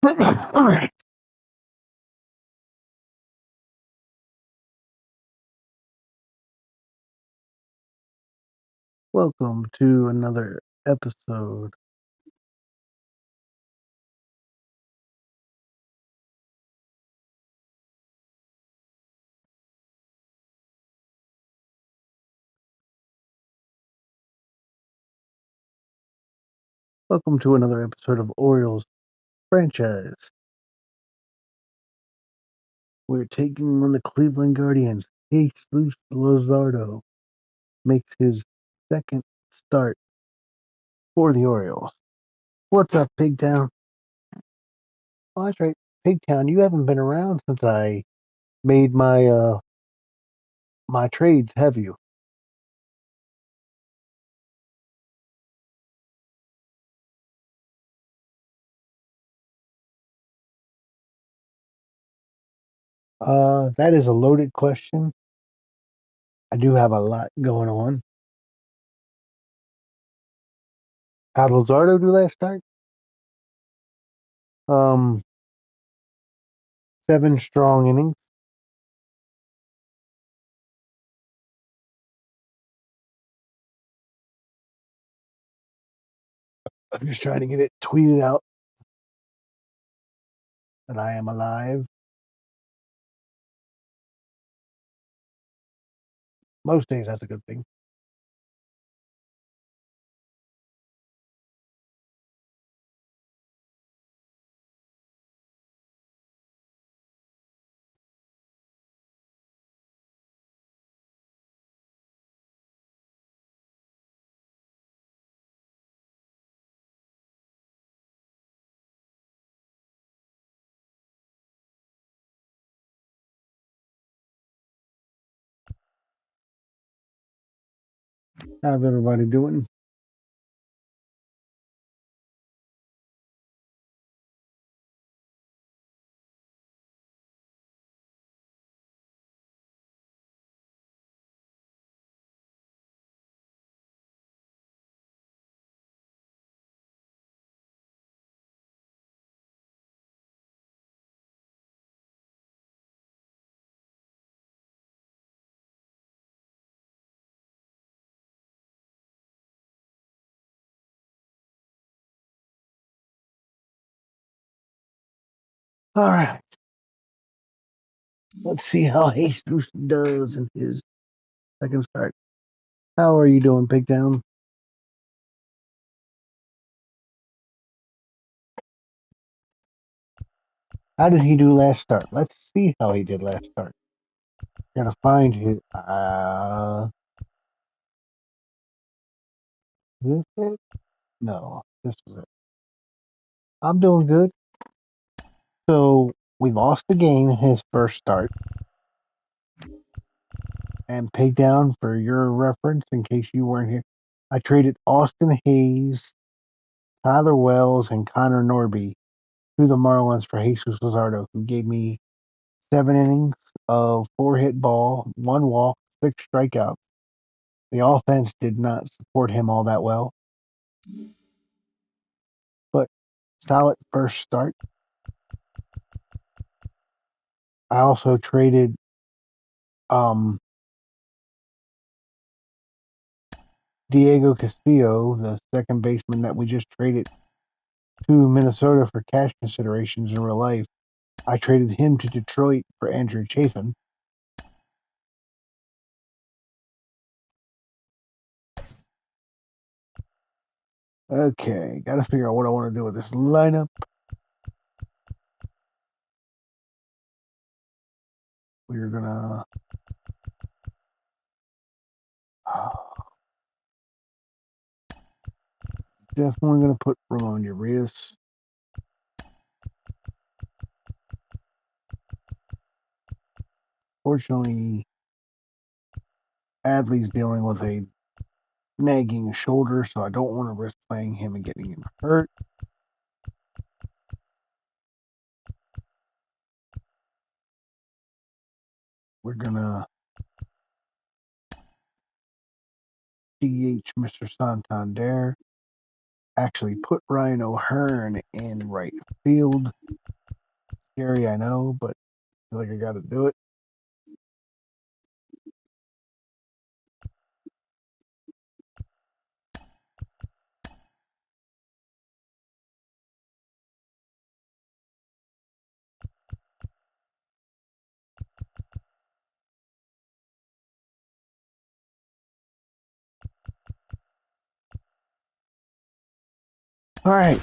All right. Welcome to another episode. Welcome to another episode of Orioles franchise. We're taking on the Cleveland Guardians. Luzardo makes his second start for the Orioles. What's up, Pigtown? Oh, that's right, Pigtown. You haven't been around since I made my trades, have you? That is a loaded question. I do have a lot going on. How did Luzardo do last start? Um, 7 strong innings. I'm just trying to get it tweeted out that I am alive. Most days that's a good thing. How's everybody doing? All right. Let's see how Jesus does in his second start. How are you doing, Big Down? How did he do last start? Let's see how he did last start. Gotta find his. This it? No, this was it. I'm doing good. So we lost the game in his first start. And Pig Down, for your reference, in case you weren't here, I traded Austin Hayes, Tyler Wells, and Connor Norby to the Marlins for Jesus Luzardo, who gave me 7 innings of 4 hit ball, 1 walk, 6 strikeouts. The offense did not support him all that well, but solid first start. I also traded um, Diego Castillo, the second baseman that we just traded to Minnesota for cash considerations in real life. I traded him to Detroit for Andrew Chafin. Okay, got to figure out what I want to do with this lineup. We're gonna definitely gonna put Ramon Urias. Fortunately, Adley's dealing with a nagging shoulder, so I don't want to risk playing him and getting him hurt. We're gonna DH Mr. Santander. actually put Ryan O'Hearn in right field. Scary, I know, but I feel like I got to do it. All right.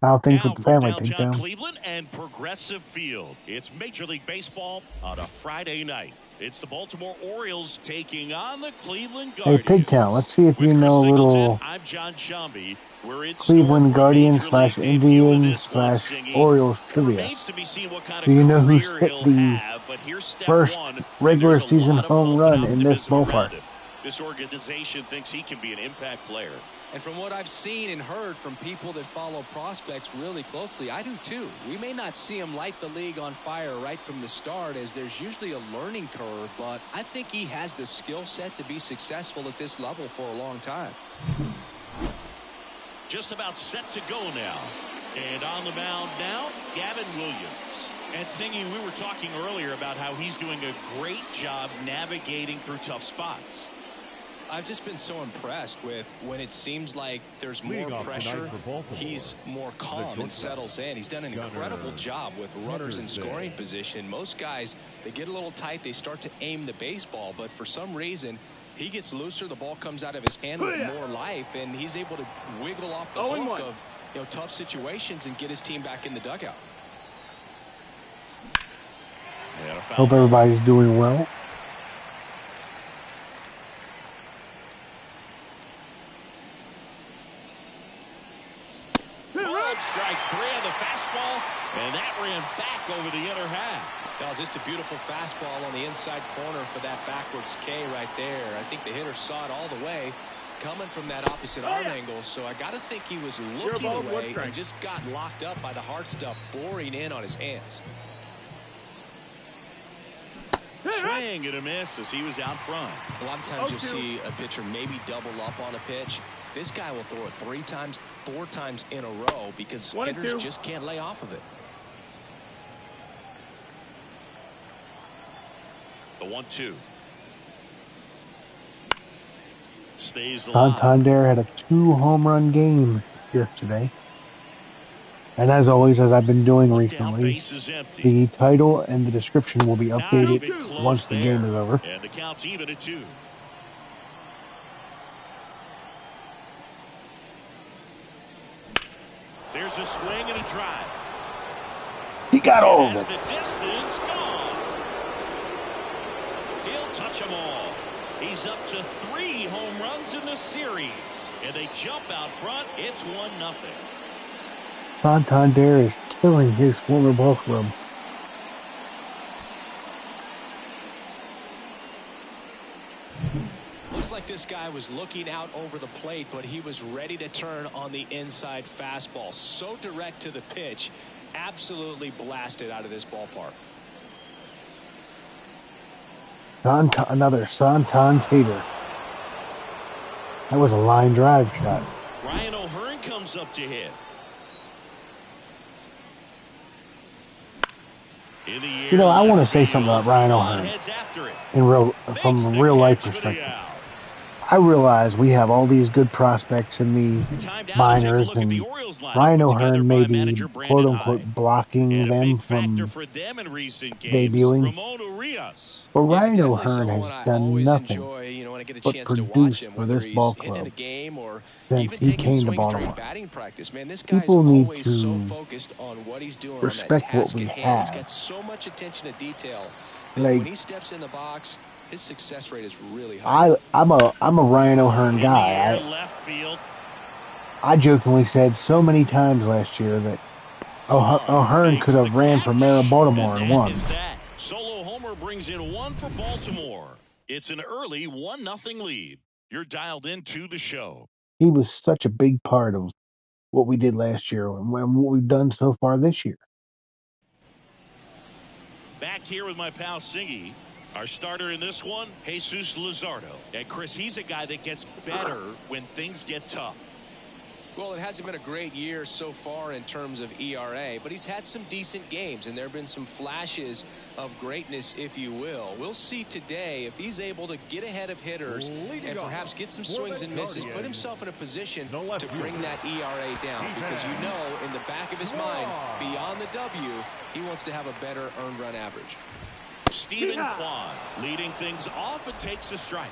How things Now with the from family, downtown Takedown. Cleveland and Progressive Field. It's Major League Baseball on a Friday night. It's the Baltimore Orioles taking on the Cleveland Hey, Guardians. Pigtown, let's see if With you Chris know a Singleton, little I'm John Shambi. We're in store Cleveland for a Guardians Major League slash debut in Indians this one, slash Singy. Orioles It trivia. remains to be seen what kind Do of you know who's career hit he'll the have, but here's step first one, and regular there's a season lot of home hope and run in this optimism ballpark? around him. This organization thinks he can be an impact player. And from what I've seen and heard from people that follow prospects really closely, I do too. We may not see him light the league on fire right from the start, as there's usually a learning curve, but I think he has the skill set to be successful at this level for a long time. Just about set to go now. And on the mound now, Gavin Williams. And Singy, we were talking earlier about how he's doing a great job navigating through tough spots. I've just been so impressed with when it seems like there's more pressure, he's more calm and settles in. He's done an incredible job with runners in scoring position. Most guys, they get a little tight, they start to aim the baseball, but for some reason, he gets looser, the ball comes out of his hand with more life, and he's able to wiggle off the hook of tough situations and get his team back in the dugout. Hope everybody's doing well. Strike three on the fastball, and that ran back over the inner half. Well, just a beautiful fastball on the inside corner for that backwards K right there. I think the hitter saw it all the way coming from that opposite arm angle, so I got to think he was looking away and just got locked up by the hard stuff boring in on his hands. Swing and a miss as he was out front. A lot of times you'll see a pitcher maybe double up on a pitch. This guy will throw it 3 times, 4 times in a row because hitters just can't lay off of it. The 1-2. Stays alive. Santander had a 2-home run game yesterday. And as always, as I've been doing recently, the title and the description will be updated once the game is over. And the count's even at 2. There's a swing and a drive. He got all of it. The distance gone. He'll touch them all. He's up to 3 home runs in the series. And they jump out front. It's 1-0. Santander is killing his former ball club. Looks like this guy was looking out over the plate, but he was ready to turn on the inside fastball. So direct to the pitch, absolutely blasted out of this ballpark. Another Santander. That was a line drive shot. Ryan O'Hearn comes up to hit. You know, I want to say something about Ryan O'Hearn from a real life perspective. I realize we have all these good prospects in the minors, and Ryan O'Hearn may be quote unquote blocking them from debuting. But Ryan O'Hearn has done nothing but produce for this ball club since he came to Baltimore. People need to respect what we have. He's got so much attention to detail. Like, when he steps in the box, his success rate is really high. I'm a Ryan O'Hearn guy. I jokingly said so many times last year that O'Hearn could have ran for mayor of Baltimore and won. Solo homer brings in 1 for Baltimore. It's an early 1-0 lead. You're dialed into the show. He was such a big part of what we did last year and what we've done so far this year. Back here with my pal Singy. Our starter in this one, Jesus Luzardo. And Chris, he's a guy that gets better when things get tough. Well, it hasn't been a great year so far in terms of ERA, but he's had some decent games, and there have been some flashes of greatness, if you will. We'll see today if he's able to get ahead of hitters and perhaps get some swings and misses, put himself in a position to bring that ERA down, because you know in the back of his mind, beyond the W, he wants to have a better earned run average. Stephen Kwan leading things off and takes a strike.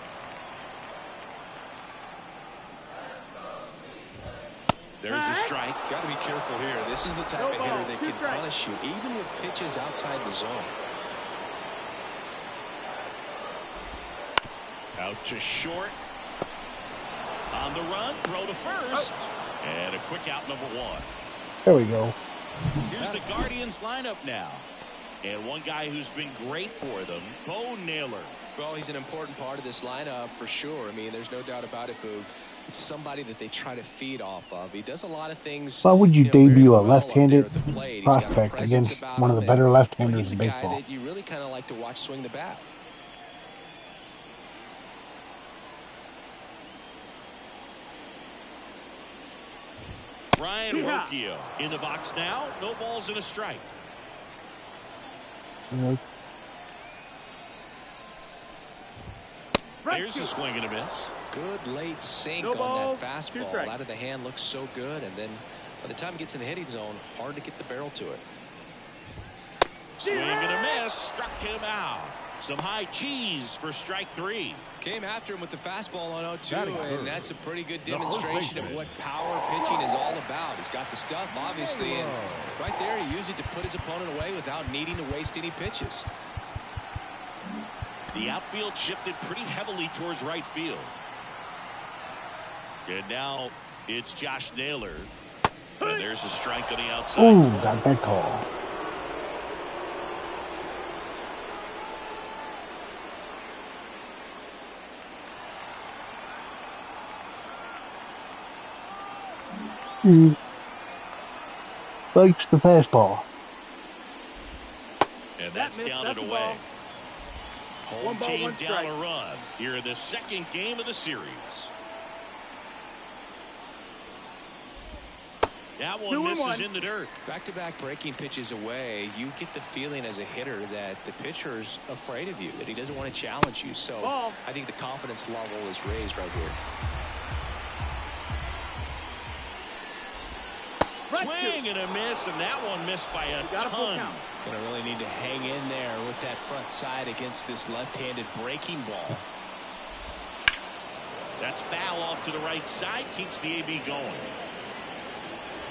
There's a strike. Got to be careful here. This is the type of hitter that can punish you, even with pitches outside the zone. Out to short. On the run, throw to first. And a quick out, number 1. There we go. Here's the Guardians lineup now. And one guy who's been great for them, Bo Naylor. Well, he's an important part of this lineup for sure. I mean, there's no doubt about it, Boog. It's somebody that they try to feed off of. He does a lot of things. Why would you debut a left-handed prospect against one of the better left-handers in baseball? He's a guy that you really kind of like to watch swing the bat. Ryan Rocchio in the box now. No balls and a strike. There's a swing and a miss. Good late sink on that fastball. Out of the hand looks so good, and then by the time it gets in the hitting zone, hard to get the barrel to it. Swing and a miss. Struck him out. Some high cheese for strike 3. Came after him with the fastball on 0-2, and that's a pretty good demonstration of what power pitching is all about. He's got the stuff, obviously, and right there he used it to put his opponent away without needing to waste any pitches. The outfield shifted pretty heavily towards right field. And now it's Josh Naylor. And there's a strike on the outside. Ooh, got that call. Likes the fastball. And that's down and away. Home team down a run here in the second game of the series. That one misses in the dirt. Back-to-back breaking pitches away, you get the feeling as a hitter that the pitcher's afraid of you, that he doesn't want to challenge you. So I think the confidence level is raised right here. Swing and a miss, and that one missed by a ton. Gonna really need to hang in there with that front side against this left-handed breaking ball. That's foul off to the right side, keeps the AB going.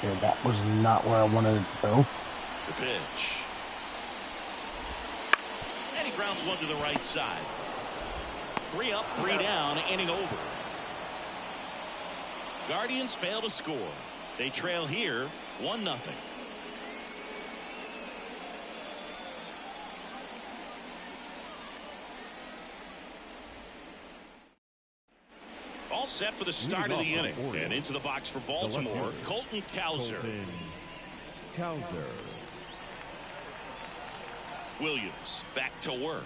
Yeah, that was not where I wanted it to go. The pitch. And he grounds one to the right side. 3 up, 3 down, inning over. Guardians fail to score. They trail here 1-0. All set for the start of the inning. And into the box for Baltimore, Colton Cowser. Williams back to work.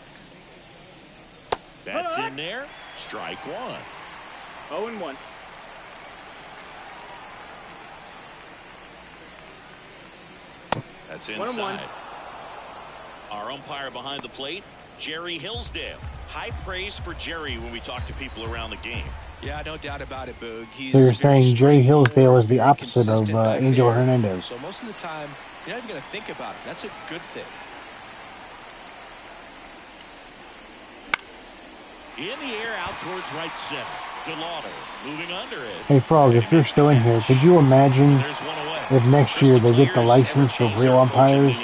That's in there. Strike 1. 0-1. That's inside. Our umpire behind the plate, Jerry Hillsdale. High praise for Jerry when we talk to people around the game. Yeah, no doubt about it, Boog. So you're saying Jerry Hillsdale is the opposite of Angel Hernandez. So most of the time, you're not even going to think about it. That's a good thing. In the air, out towards right center. De Lauter moving under it. Hey, Frog, if you're still in here, could you imagine if next year they get the license of real umpires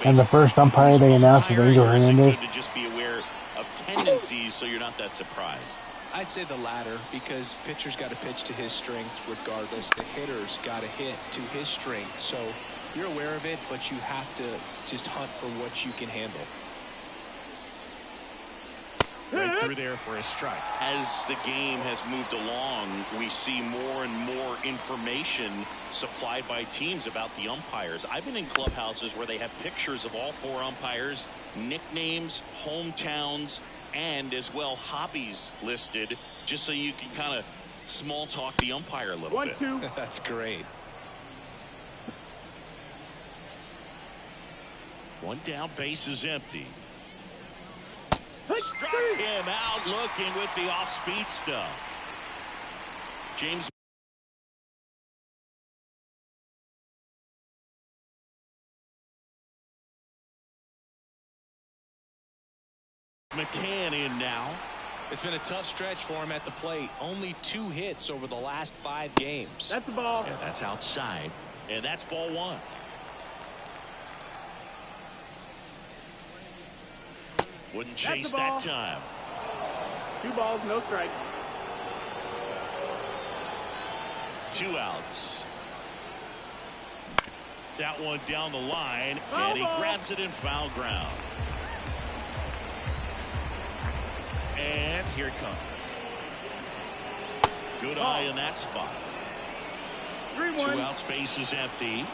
and the first umpire they announce is Angel Hernandez? To just be aware of tendencies so you're not that surprised. I'd say the latter, because pitcher's got to pitch to his strengths regardless. The hitter's got to hit to his strength. So you're aware of it, but you have to just hunt for what you can handle. Right through there for a strike. As the game has moved along, we see more and more information supplied by teams about the umpires. I've been in clubhouses where they have pictures of all 4 umpires, nicknames, hometowns, and as well hobbies listed, just so you can kind of small talk the umpire a little bit. 1-2. That's great. 1 down, base is empty. Struck him out looking with the off-speed stuff. James McCann in now. It's been a tough stretch for him at the plate. Only 2 hits over the last 5 games. That's the ball. And that's outside. And that's ball 1. Wouldn't chase that time. 2 balls, no strikes. 2 outs. That one down the line, Foul and he ball. grabs it in foul ground. And here it comes. Good eye in that spot. 3-1. 2 outs, base is empty.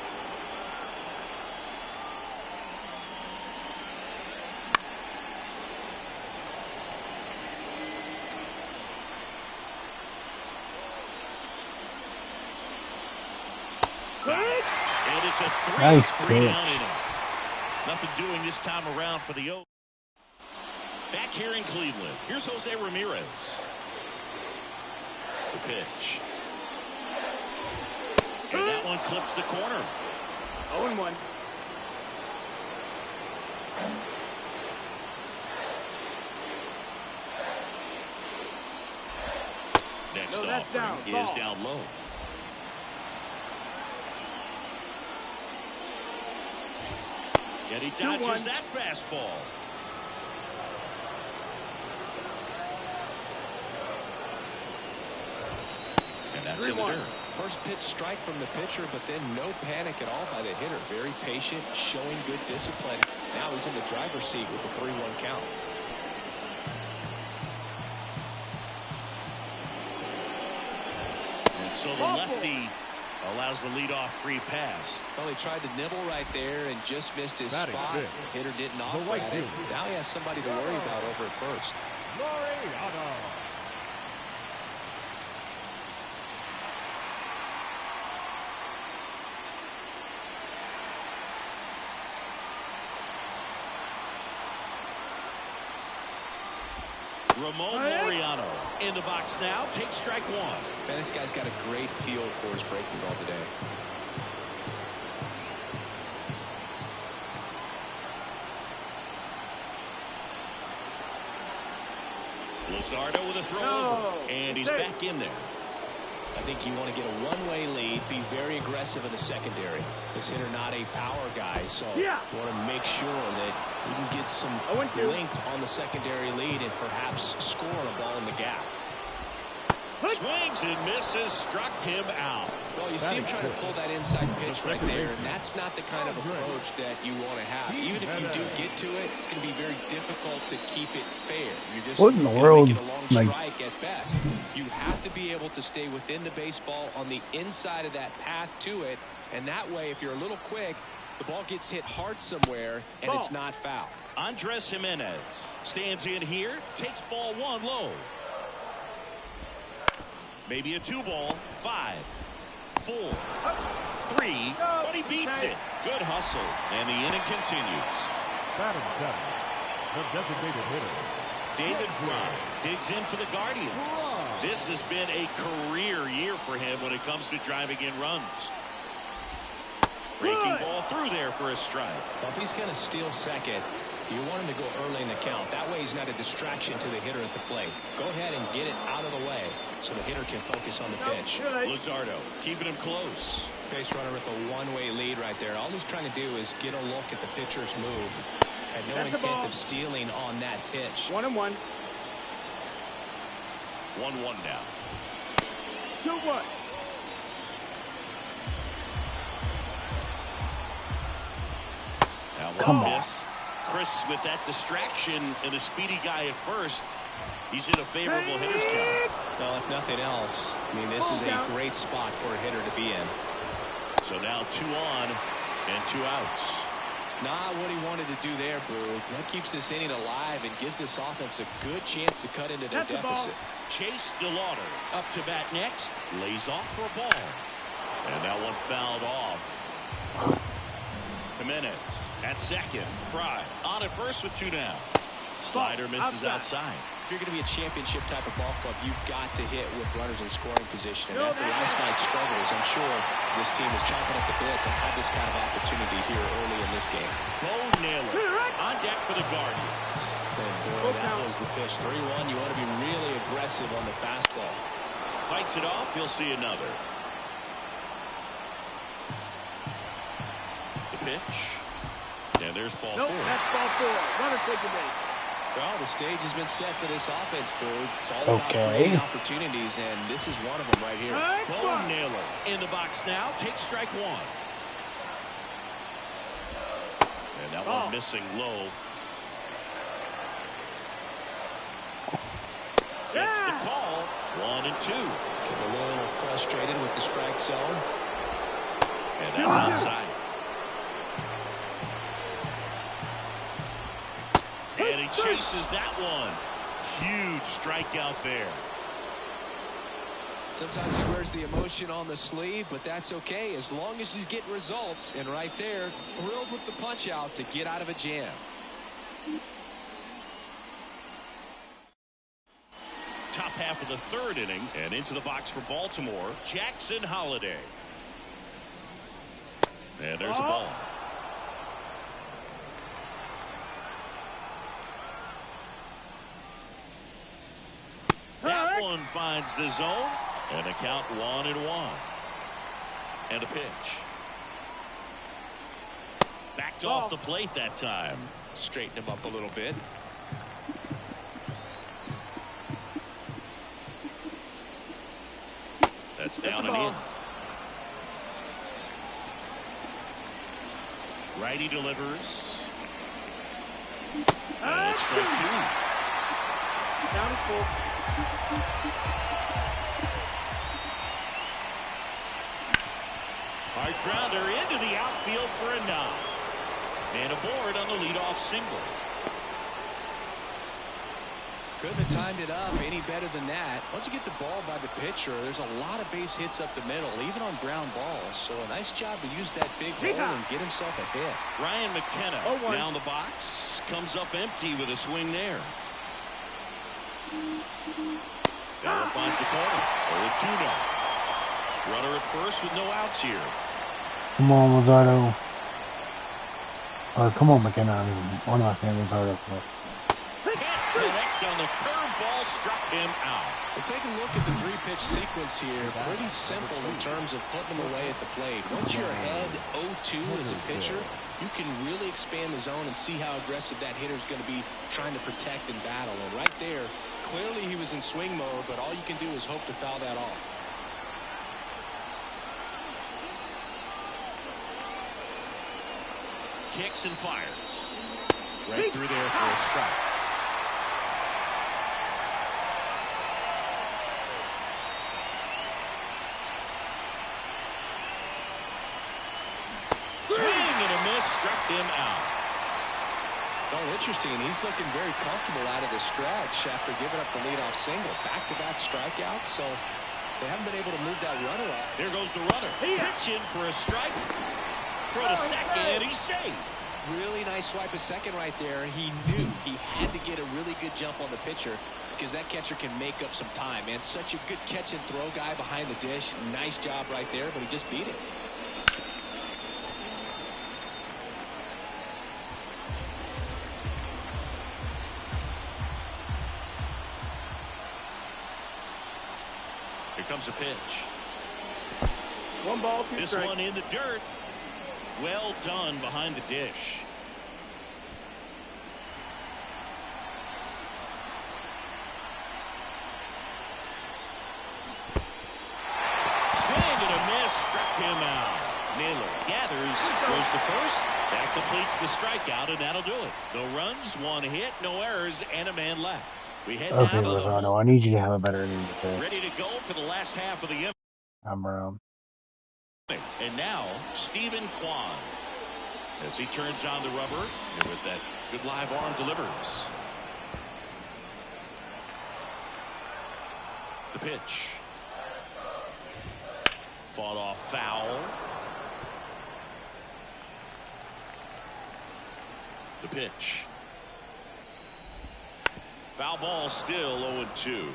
And it's a 3 Nice down pitch. inning. Nothing doing this time around for the O's. Back here in Cleveland, here's Jose Ramirez. The pitch. And that one clips the corner. 0-1. Next No, that's offering down. is Ball. down low. And he dodges 2-1. that fastball. And that's in the 3-1. dirt. First pitch strike from the pitcher, but then no panic at all by the hitter. Very patient, showing good discipline. Now he's in the driver's seat with the 3-1 count. And so the lefty allows the leadoff free pass. Well, he tried to nibble right there and just missed his Batting spot. fifth. Hitter didn't offer at it. Now he has somebody to worry about over at first. Ramon Laureano in the box now. Takes strike 1. Man, this guy's got a great feel for his breaking ball today. Luzardo with a throw over. And he's back in there. I think you want to get a one-way lead, be very aggressive in the secondary. This hitter not a power guy, so you want to make sure that you can get some length on the secondary lead and perhaps score a ball in the gap. Swings and misses, struck him out. Well, you see him trying to pull that inside pitch right there, and that's not the kind of approach that you want to have. Even if you do get to it, it's going to be very difficult to keep it fair. You're just What in the gonna world? make it a long Like, strike at best. You have to be able to stay within the baseball on the inside of that path to it, and that way, if you're a little quick, the ball gets hit hard somewhere, and it's not foul. Andres Jimenez stands in here, takes ball 1 low. Maybe a 2-ball, 5, 4, 3, but he beats it. Good hustle, and the inning continues. Batting 7, the designated hitter. David Fry digs in for the Guardians. This has been a career year for him when it comes to driving in runs. Breaking ball through there for a strike. Well, if he's going to steal second, you want him to go early in the count. That way he's not a distraction to the hitter at the plate. Go ahead and get it out of the way so the hitter can focus on the pitch. Luzardo keeping him close. Base runner with a one-way lead right there. All he's trying to do is get a look at the pitcher's move. Had no intent of stealing on that pitch. 1-1. 1-1 now. 2-1. Now Come one on. miss. Chris with that distraction and a speedy guy at first. He's in a favorable hitter's count. Well, if nothing else, I mean, this is a great spot for a hitter to be in. So now 2 on and 2 outs. Not what he wanted to do there, Boo. That keeps this inning alive and gives this offense a good chance to cut into their deficit. Chase De Lauter up to bat next. Lays off for a ball. And that one fouled off. Jimenez at second. Fry on at first with 2 down. Slider misses outside. If you're going to be a championship type of ball club, you've got to hit with runners in scoring position. And after last night's struggles, I'm sure this team is chomping at the bit to have this kind of opportunity here early in this game. Bo Naylor on deck for the Guardians. And boy, that was the pitch. 3-1. You want to be really aggressive on the fastball. Fights it off. You'll see another. The pitch. And there's ball 4. That's ball 4. Runner taking base. Well, the stage has been set for this offense, Boo. It's all about creating opportunities, and this is one of them right here. Bo Naylor in the box now. Takes strike 1. And that one missing low. Gets the call. 1 and 2. Get a little frustrated with the strike zone. And that's outside. And he chases that one. Huge strikeout there. Sometimes he wears the emotion on the sleeve, but that's okay as long as he's getting results. And right there, thrilled with the punch out to get out of a jam. Top half of the 3rd inning, and into the box for Baltimore, Jackson Holliday. And there's a ball. That one finds the zone, and a count 1-1. And a pitch. Backed off the plate that time. Straighten him up a little bit. That's down and in. Righty delivers. And it's strike 2. Down and 4. Hard grounder into the outfield for a knock. And aboard on the leadoff single. Couldn't have timed it up any better than that. Once you get the ball by the pitcher, there's a lot of base hits up the middle, even on ground balls. So a nice job to use that big hole and get himself a hit. Ryan McKenna down the box. Comes up empty with a swing there. That one finds the corner. 0-2 now. Runner at first with no outs here. Come on, Luzardo. Or come on, McKenna. One of my families are up there. Can't connect on the curveball, struck him out. Well, take a look at the 3-pitch sequence here. Pretty simple in terms of putting them away at the plate. Once you're ahead 0-2 as a pitcher, you can really expand the zone and see how aggressive that hitter is going to be trying to protect and battle. And right there, clearly he was in swing mode, but all you can do is hope to foul that off. Kicks and fires. Right through there for a strike. Swing and a miss, struck him out. Well, interesting. He's looking very comfortable out of the stretch after giving up the leadoff single. Back-to-back strikeouts, so they haven't been able to move that runner off. There goes the runner. Pitching for a strike. Throw to second, he's safe. Really nice swipe of second right there. He knew he had to get a really good jump on the pitcher because that catcher can make up some time, man. Such a good catch and throw guy behind the dish. Nice job right there, but he just beat it. Here comes a pitch. 1 ball, 2 This strikes. one in the dirt. Well done behind the dish. Swing and a miss, struck him out. Naylor gathers, goes to first. That completes the strikeout, and that'll do it. No runs, 1 hit, no errors, and a man left. We head Okay, down to the home. Luzardo, I need you to have a better inning today. Ready to go for the last half of the inning. I'm around. And now, Stephen Kwan. As he turns on the rubber, and with that good live arm delivers. The pitch. Fought off foul. The pitch. Foul ball, still 0-2.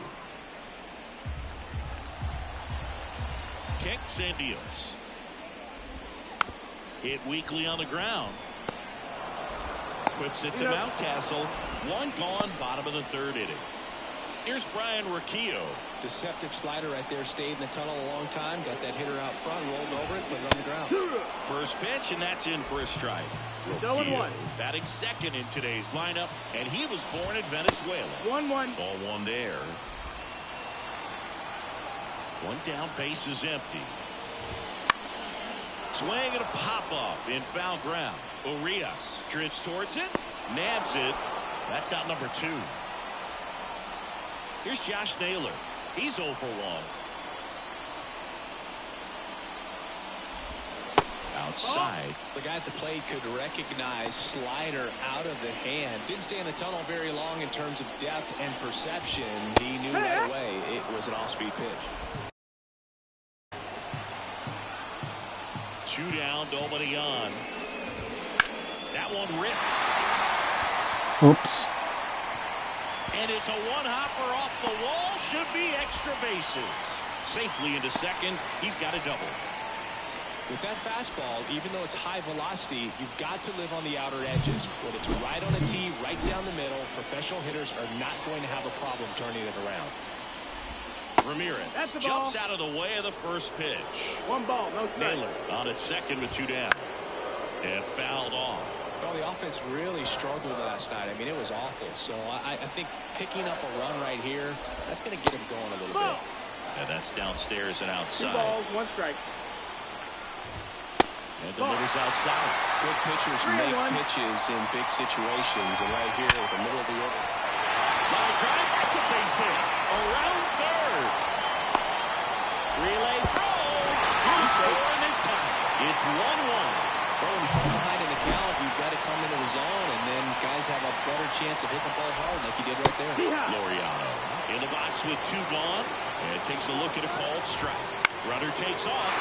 Kicks and deals. Hit weakly on the ground. Whips it to Mountcastle. One gone, bottom of the third inning. Here's Brian Riccio. Deceptive slider right there. Stayed in the tunnel a long time. Got that hitter out front. Rolled over it. Put it on the ground. First pitch, and that's in for a strike. Riccio batting second in today's lineup, and he was born in Venezuela. 1-1. Ball one there. One down, base is empty. Swing and a pop-up in foul ground. Urias drifts towards it, nabs it. That's out number 2. Here's Josh Naylor. He's 0 for 1. Outside. The guy at the plate could recognize slider out of the hand. Didn't stay in the tunnel very long in terms of depth and perception. He knew right away it was an off-speed pitch. 2 down, nobody on. That one ripped. Oops. And it's a one-hopper off the wall. Should be extra bases. Safely into second. He's got a double. With that fastball, even though it's high velocity, you've got to live on the outer edges. When it's right on a tee, right down the middle, professional hitters are not going to have a problem turning it around. Ramirez jumps out of the way of the first pitch. 1 ball, no strike. Naylor on at second with 2 down. And fouled off. Well, the offense really struggled last night. I mean, it was awful. So I think picking up a run right here, that's going to get him going a little bit. And that's downstairs and 2 outside. balls, 1 strike. And delivers outside. Good pitchers make pitches in big situations. And right here, in the middle of the order. Line drive, that's a base hit. Around third. Relay throw. He's scoring in time. It's 1-1. Well, when you fall behind in the count, you've got to come into the zone, and then guys have a better chance of hitting the ball hard like he did right there. Laureano in the box with 2 gone, and takes a look at a called strike. Runner takes off,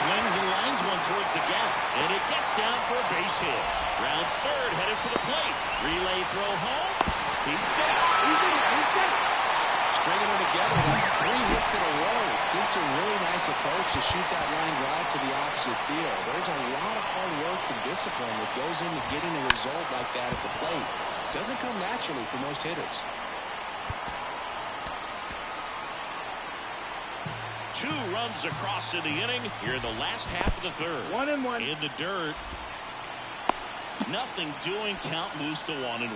swings and lines one towards the gap, and it gets down for a base hit. Rounds third, headed for the plate. Relay throw home. He's set. He's set. Stringing them together, that's 3 hits in a row. Just a really nice approach to shoot that line drive to the opposite field. There's a lot of hard work and discipline that goes into getting a result like that at the plate. Doesn't come naturally for most hitters. 2 runs across in the inning here in the last half of the third. 1-1. In the dirt. Nothing doing. Count moves to 1-1.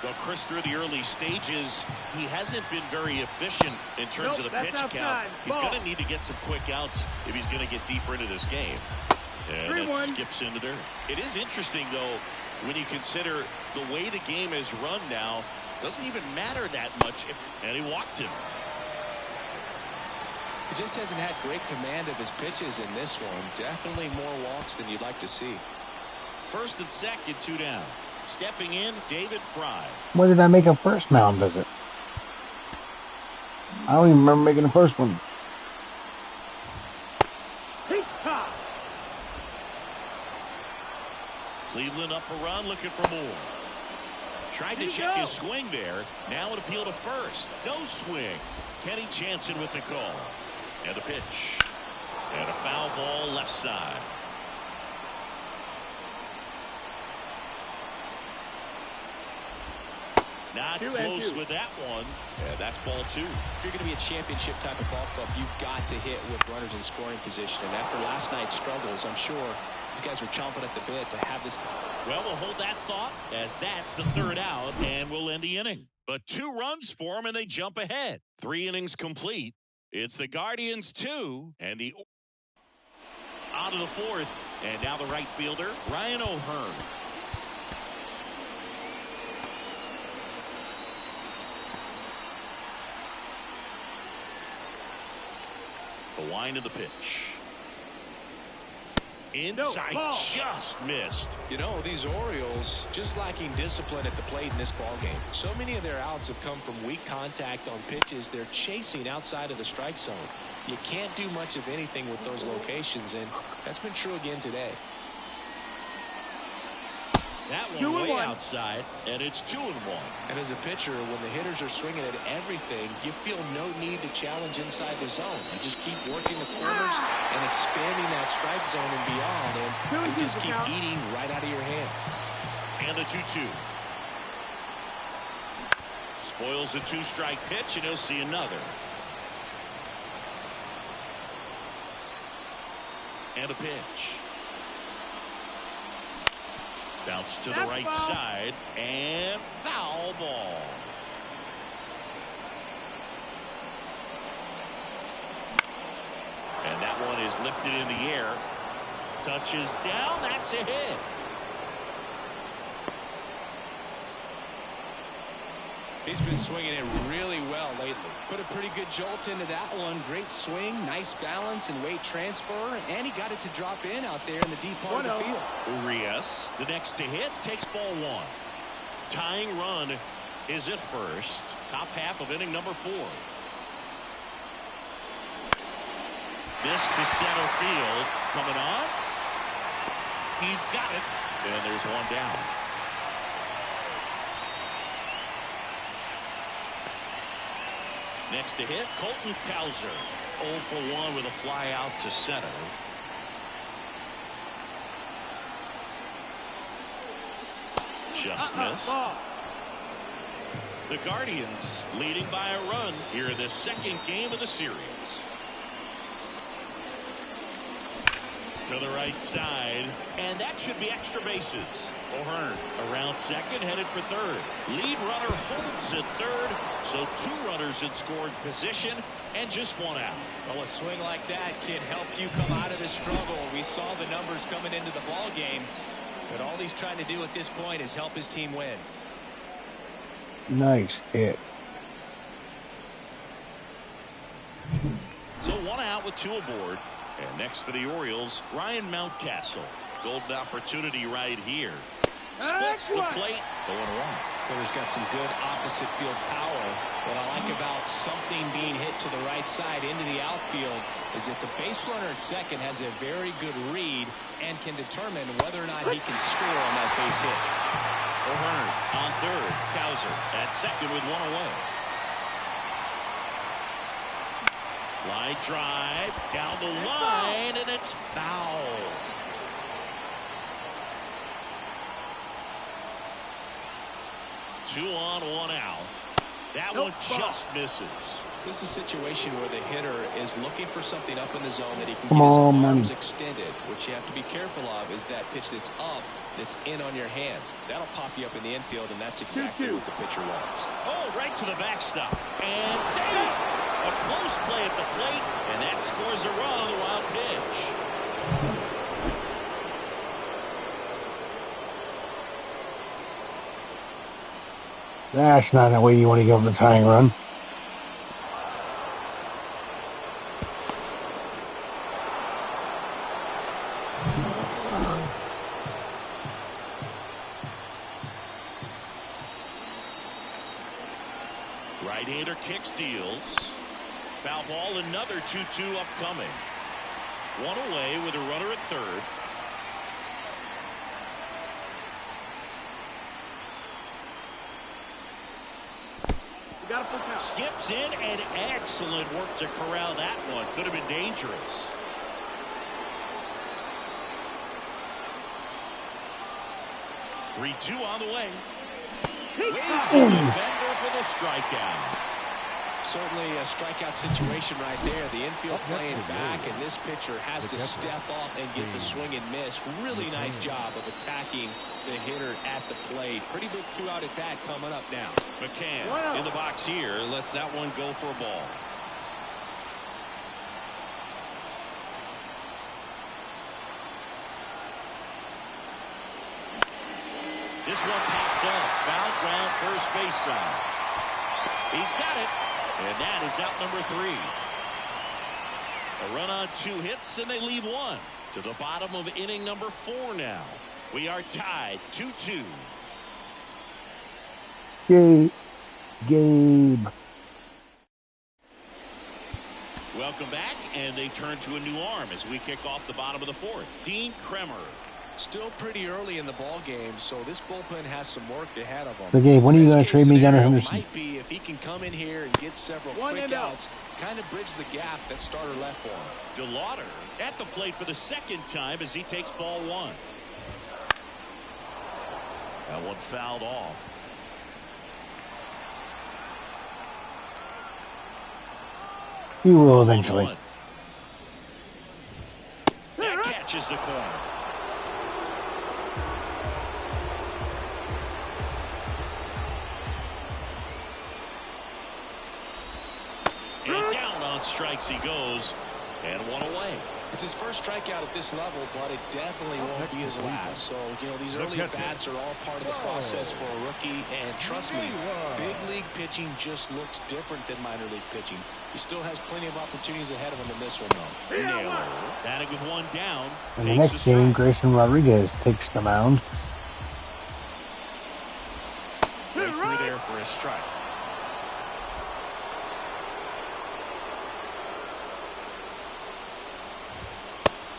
But Chris, through the early stages, he hasn't been very efficient in terms of the pitch count. He's going to need to get some quick outs if he's going to get deeper into this game. And that skips into there. It is interesting, though, when you consider the way the game is run now. Doesn't even matter that much. And he walked him. He just hasn't had great command of his pitches in this one. Definitely more walks than you'd like to see. First and second, 2 down. Stepping in, David Fry. When did I make a first mound visit? I don't even remember making the first one. Cleveland up a run, looking for more. Tried to check his swing there. Now an appeal to first. No swing. Kenny Jansen with the call. And the pitch. And a foul ball left side. Not close with that one. And that's ball 2. If you're going to be a championship type of ball club, you've got to hit with runners in scoring position. And after last night's struggles, I'm sure these guys are chomping at the bit to have this. Well, we'll hold that thought as that's the 3rd out, and we'll end the inning. But 2 runs for them, and they jump ahead. 3 innings complete. It's the Guardians 2, and the out of the 4th, and now the right fielder, Ryan O'Hearn. The wind of the pitch. Inside, just missed. You know, these Orioles just lacking discipline at the plate in this ball game. So many of their outs have come from weak contact on pitches they're chasing outside of the strike zone. You can't do much of anything with those locations, and that's been true again today. That one way outside, and it's 2-1. And as a pitcher, when the hitters are swinging at everything, you feel no need to challenge inside the zone. You just keep working the corners and expanding that strike zone and beyond, and you just keep eating right out of your hand. And the 2-2. Spoils the 2-strike pitch, and he'll see another. And a pitch. Bounce to the right side, and foul ball. And that one is lifted in the air. Touches down, that's a hit. He's been swinging it really well lately. Put a pretty good jolt into that one. Great swing, nice balance and weight transfer, and he got it to drop in out there in the deep part of the field. Urias, the next to hit, takes ball 1. Tying run is at first. Top half of inning number 4. This to center field. Coming on. He's got it. And there's one down. Next to hit, Colton Cowser. 0 for 1 with a fly out to center. Just missed. The Guardians leading by a run here in the second game of the series. To the right side, and that should be extra bases. O'Hearn around second, headed for third. Lead runner holds at third, so 2 runners in scoring position and just 1 out. Well, a swing like that can help you come out of the struggle. We saw the numbers coming into the ball game, but all he's trying to do at this point is help his team win. Nice hit. So 1 out with 2 aboard. And next for the Orioles, Ryan Mountcastle. Golden opportunity right here. Splits the plate. 0-1. Hitter's got some good opposite field power. What I like about something being hit to the right side into the outfield is that the base runner at second has a very good read and can determine whether or not he can score on that base hit. O'Hearn on third. Cowser at second with 1 away. Line drive down the line, and it's foul. Two on, 1 out. That one just misses. This is a situation where the hitter is looking for something up in the zone that he can get his arms extended. What you have to be careful of is that pitch that's up, that's in on your hands. That'll pop you up in the infield, and that's exactly what the pitcher wants. Oh, right to the backstop. And save! A close play at the plate, and that scores a run on the wild pitch. That's not the way you want to go for the tying run. Right-hander kick steals. Foul ball, another 2-2 upcoming. 1 away with a runner at third. Skips in, and excellent work to corral that one. Could have been dangerous. Three-two on the way. Waits the defender for the strikeout. Certainly a strikeout situation right there. The infield playing back, and this pitcher has to step up and get the swing and miss. Really nice job of attacking the hitter at the plate. Pretty big 2-out at bat coming up now. McCann in the box here lets that one go for a ball. This one popped up. Foul ground first base side. He's got it. And that is out number 3. A run on 2 hits, and they leave 1. To the bottom of inning number 4 now. We are tied 2-2. Gabe. Welcome back, and they turn to a new arm as we kick off the bottom of the 4th. Dean Kremer. Still pretty early in the ball game, so this bullpen has some work ahead of them. So Gabe, when are you going to trade me Gunnar Henderson? Might be if he can come in here and get several quick outs, kind of bridge the gap that starter left for him. De Lauter at the plate for the 2nd time as he takes ball 1. That one fouled off. You will eventually. That catches the corner. And down on strikes he goes, and 1 away. It's his first strikeout at this level, but it definitely won't be his last. So, you know, these early bats are all part of the process for a rookie. And trust me, big league pitching just looks different than minor league pitching. He still has plenty of opportunities ahead of him in this one, though. Naylor batting with 1 down. In the next game, Grayson Rodriguez takes the mound. Right through there for a strike.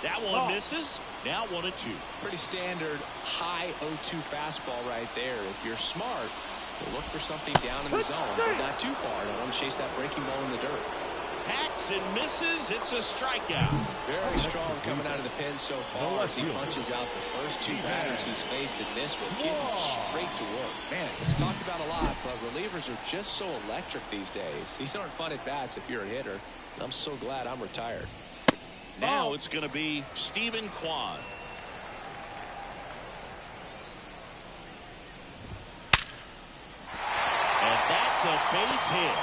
That one misses. Now 1-2. Pretty standard high 0-2 fastball right there. If you're smart, you'll look for something down in the zone, but not too far. Don't want to chase that breaking ball in the dirt. Hacks and misses. It's a strikeout. Very strong coming out of the pen so far as he punches out the first 2 batters he's faced in this one. Getting straight to work. Man, it's talked about a lot, but relievers are just so electric these days. These aren't fun at bats if you're a hitter. And I'm so glad I'm retired. Now it's going to be Stephen Kwan. And that's a base hit.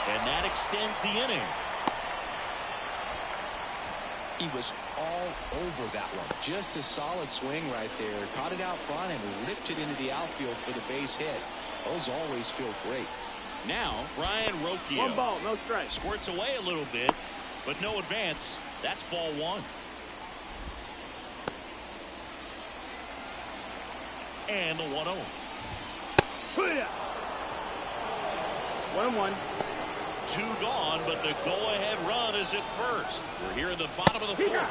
And that extends the inning. He was all over that one. Just a solid swing right there. Caught it out front and ripped it into the outfield for the base hit. Those always feel great. Now, Ryan Rocchio. 1 ball, no strike. Squirts away a little bit, but no advance. That's ball 1. And the 1-0. 1-1. 2 gone, but the go-ahead run is at first. We're here in the bottom of the 4th.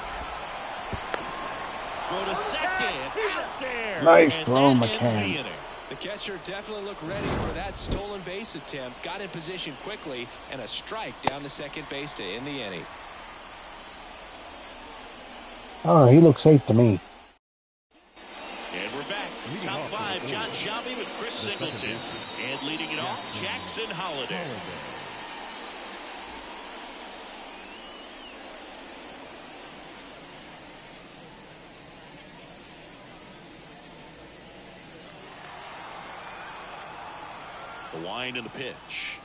Go to second. Out there. Nice and throw, that ends the McCann. inning. The catcher definitely looked ready for that stolen base attempt. Got in position quickly, and a strike down to second base to end the inning. Oh, he looks safe to me. And we're back. Top 5, John Shelby with Chris Singleton. And leading it off, Jackson Holliday. The wind and the pitch.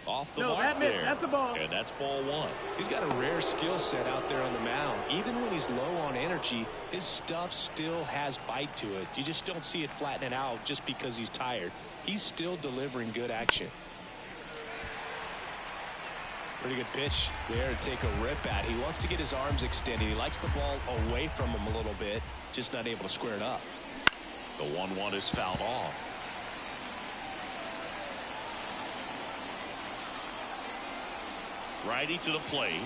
Off the mark there. That's a ball. And that's ball 1. He's got a rare skill set out there on the mound. Even when he's low on energy, his stuff still has bite to it. You just don't see it flattening out just because he's tired. He's still delivering good action. Pretty good pitch there to take a rip at. He wants to get his arms extended. He likes the ball away from him a little bit, just not able to square it up. The 1-1 is fouled off. Righty to the plate.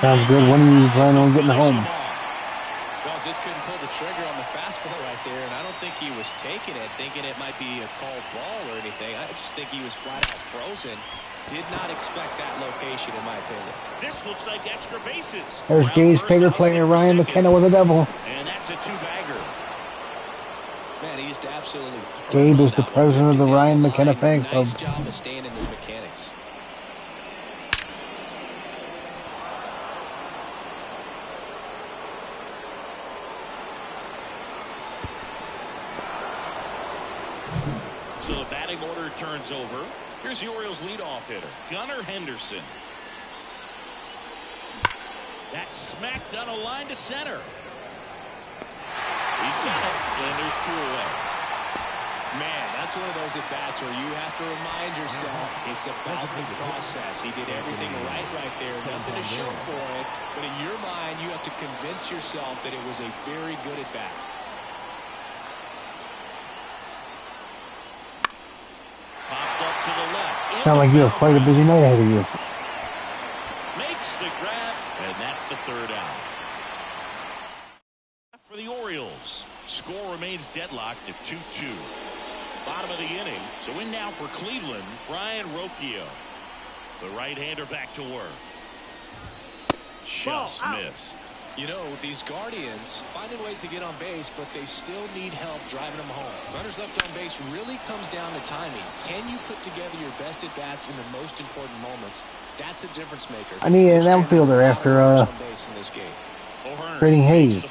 Sounds good. When are you planning on getting home? Well, just couldn't pull the trigger on the fastball right there, and I don't think he was taking it, thinking it might be a called ball or anything. I just think he was flat out frozen. Did not expect that location, in my opinion. This looks like extra bases. There's Gabe's favorite player, Ryan McKenna, with a double. And that's a 2-bagger. Man, he just absolutely. Gabe is the president of the Ryan McKenna fan club. Nice job of staying in his mechanics. So the batting order turns over. Here's the Orioles leadoff hitter, Gunnar Henderson. That's smacked on a line to center. He's got it, and there's 2 away. Man, that's one of those at-bats where you have to remind yourself it's about the process. He did everything right there. Nothing to show for it. But in your mind, you have to convince yourself that it was a very good at-bat. Popped up to the left. Sound like you have quite a busy night ahead of you. Makes the grab, and that's the third out. For the Orioles, score remains deadlocked at 2-2. Bottom of the inning, so in now for Cleveland, Brian Rocchio. The right-hander back to work. Just missed. You know, these Guardians finding ways to get on base, but they still need help driving them home. Runners left on base really comes down to timing. Can you put together your best at-bats in the most important moments? That's a difference maker. I need an outfielder after trading Hayes.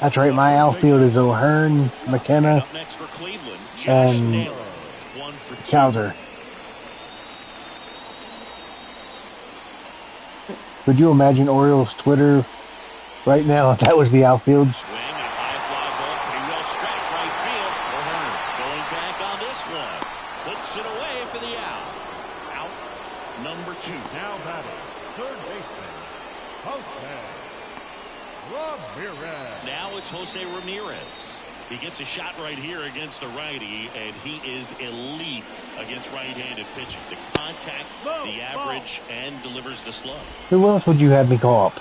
That's right, my outfield is O'Hearn, McKenna, and Cowser. Could you imagine Orioles Twitter right now if that was the outfield? Swing, a high fly ball, pretty well struck right field. O'Hearn going back on this one. Puts it away for the out. Out number 2. Now batting, third baseman, Jose Ramirez. Now it's Jose Ramirez. He gets a shot right here against the righty, and he is elite against right-handed pitching. The contact, the average, and delivers the slug. Who else would you have me call up?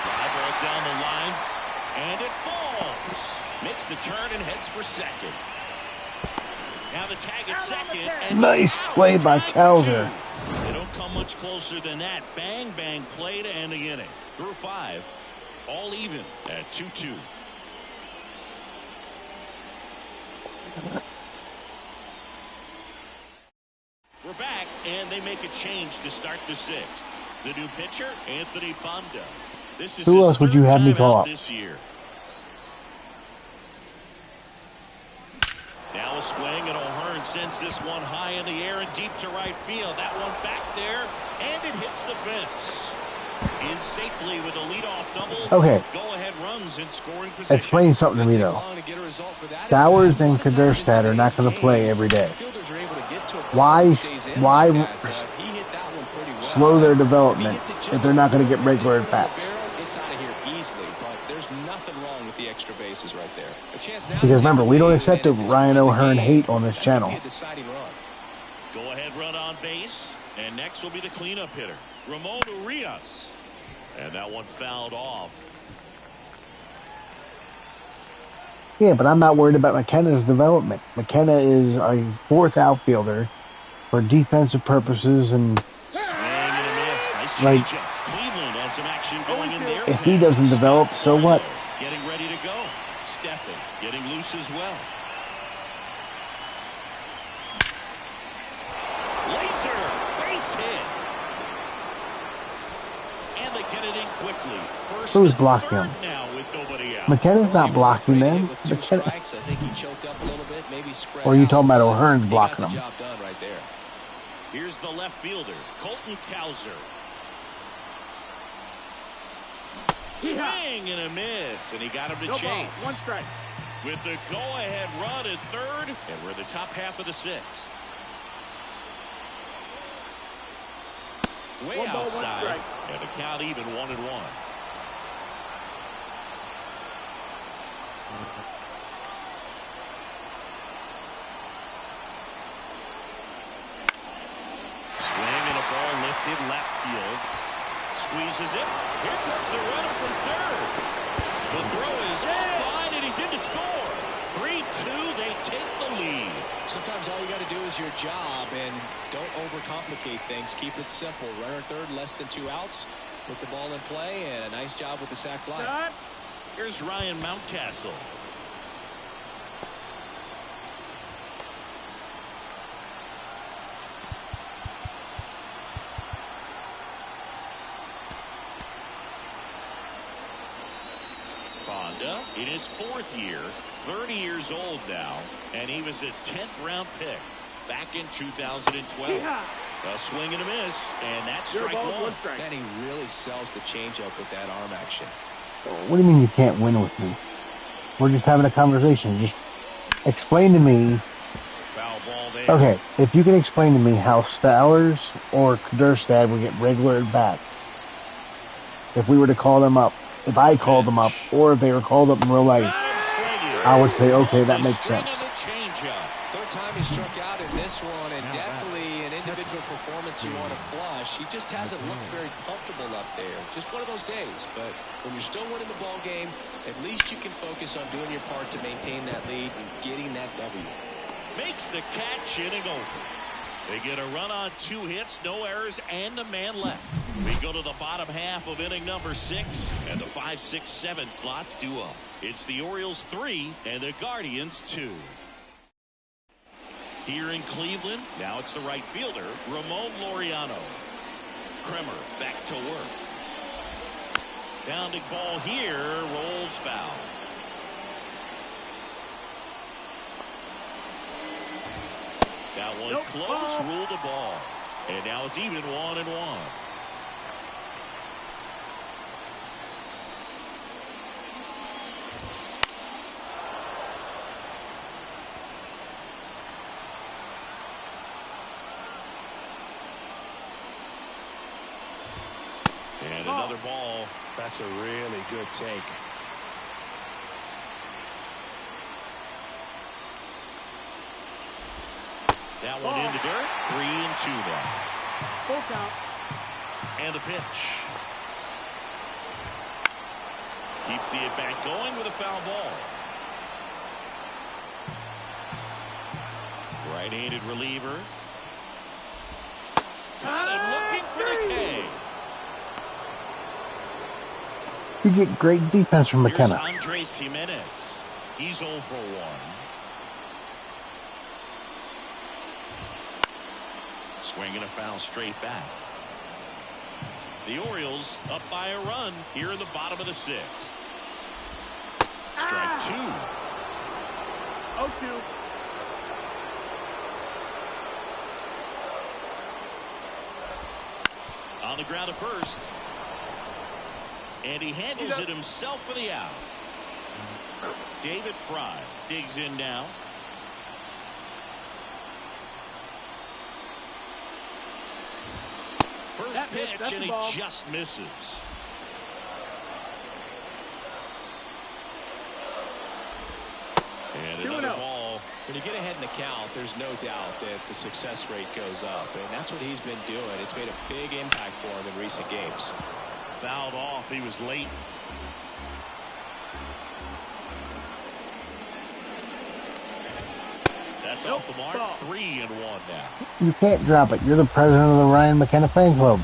Fly ball down the line, and it falls. Makes the turn and heads for second. Now the tag at second. And Nice play by Cowser. They don't come much closer than that. Bang, bang play to end the inning. Through 5. All even at 2-2. We're back, and they make a change to start the 6th. The new pitcher, Anthony Banda. This is Who else would you have me call up? This year. Now a swing, and O'Hearn sends this one high in the air and deep to right field. That one back there, and it hits the fence. In safely with a leadoff double. Okay. Go ahead runs in scoring position. Explain something to me though. Dowers and Kaderstad are not going to play every day. Why slow their development if they're not going to get regular at bats? It's out of here easily, but there's nothing wrong with the extra bases right there. Because remember, we don't accept the Ryan O'Hearn hate on this channel. Go ahead run on base, and next will be the cleanup hitter, Ramon Urias. And that one fouled off. Yeah, but I'm not worried about McKenna's development. McKenna is a 4th outfielder for defensive purposes, and Swing and a miss. Nice like, changeup. Cleveland has some action going in there. if he doesn't develop, so what? Getting ready to go. Stephan getting loose as well. Laser, base hit. And they get it in quickly. First Who's and blocking third him? now with nobody out. McKenna's not blocking them. With 2 strikes, I think he choked up a little bit, maybe spread Or are you out. talking about O'Hearn's He blocking got the them? job done right there. Here's the left fielder, Colton Cowser. Swing and a miss, and he got him to No chase. ball, 1 strike. With the go-ahead run at third, and we're in the top half of the 6th. Way 1 ball, 1 outside, strike. and the count even 1-1. Swing and a ball lifted left field. Squeezes it. Here comes the runner from third. The throw is offline, and he's in to score. 3-2, they take the lead. Sometimes all you got to do is your job, and don't overcomplicate things. Keep it simple. Runner third, less than 2 outs. Put the ball in play, and a nice job with the sac fly. Cut. Here's Ryan Mountcastle. Banda in his 4th year, 30 years old now, and he was a 10th round pick back in 2012. Yeah. A swing and a miss, and that's 0 strike balls, 1. 1 strike. Man, he really sells the changeup with that arm action. What do you mean you can't win with me? We're just having a conversation. Just explain to me. Foul ball there. Okay, if you can explain to me how Stallers or Kderstad would get regular at bats, if we were to call them up, if I called them up, or if they were called up in real life, I would say, okay, that makes sense. Third time he struck out in this one, and definitely an individual performance you want to flush. He just hasn't looked very comfortable up there. Just one of those days. But when you're still winning the ball game, at least you can focus on doing your part to maintain that lead and getting that W. Makes the catch, inning over. They get a run on 2 hits, no errors, and a man left. We go to the bottom half of inning number 6, and the 5, 6, 7 slots due up. It's the Orioles 3 and the Guardians 2. Here in Cleveland, now it's the right fielder, Ramon Laureano. Kremer back to work. Bounding ball here, rolls foul. That one close, ruled the ball. And now it's even 1-1. And another ball. That's a really good take. That one into dirt. 3-2 now. Full count. And the pitch. Keeps the at-bat going with a foul ball. Right-handed reliever. Got him looking for the K. You get great defense from McKenna. Here's Andres Jimenez. He's 0 for 1. Swinging a foul straight back. The Orioles up by a run here in the bottom of the 6th. Strike 2. 0-2. On the ground at first. And he handles it himself for the out. David Fry digs in now. First pitch, and he just misses. And another ball. When you get ahead in the count, there's no doubt that the success rate goes up, and that's what he's been doing. It's made a big impact for him in recent games. Fouled off. He was late. That's off the mark. 3-1 now. You can't drop it. You're the president of the Ryan McKenna fan club.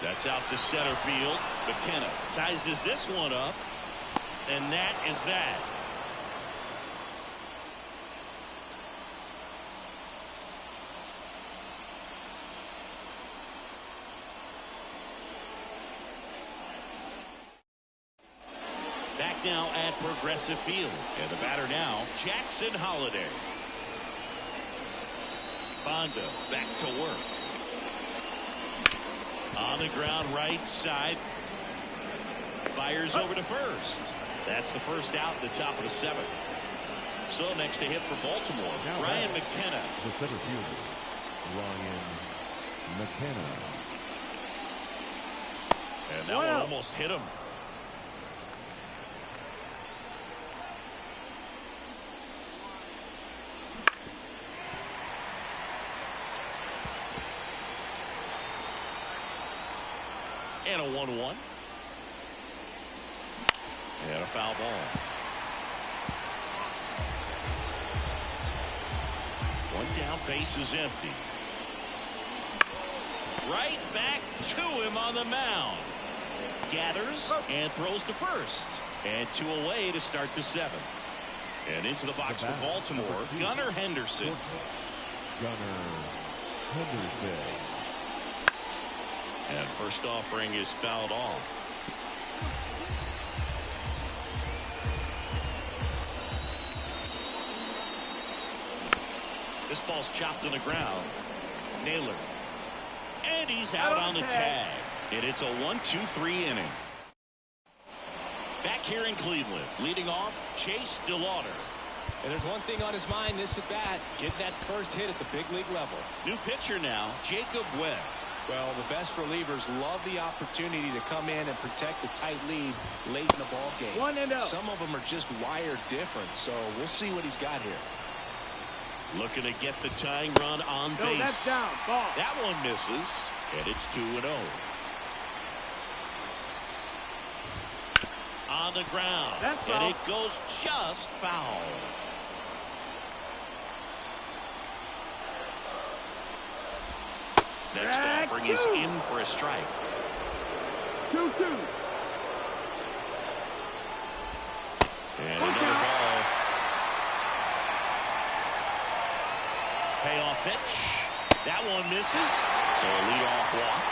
That's out to center field. McKenna sizes this one up. And that is that. Back now at Progressive Field. And the batter now, Jackson Holliday. Bondo back to work. On the ground right side. Fires over to first. That's the first out in the top of the 7th. So next to hit for Baltimore, now Ryan McKenna. The center fielder, Ryan McKenna. And that one almost hit him. And a 1-1. And a foul ball. One down, base is empty. Right back to him on the mound. Gathers and throws to first. And 2 away to start the 7th. And into the box for Baltimore, Gunnar Henderson. Gunnar Henderson. And first offering is fouled off. This ball's chopped to the ground. Naylor. And he's out on the tag. And it's a 1-2-3 inning. Back here in Cleveland, leading off, Chase De Lauter. And there's one thing on his mind this at bat, get that first hit at the big league level. New pitcher now, Jacob Webb. Well, the best relievers love the opportunity to come in and protect the tight lead late in the ball game. 1-0. Some of them are just wired different, so we'll see what he's got here. Looking to get the tying run on base. No, that's down. Ball. That one misses, and it's 2-0. On the ground, That's and foul. it goes just foul. Next offering is in for a strike. 2-2. And another ball. Payoff pitch. That one misses. So a leadoff walk.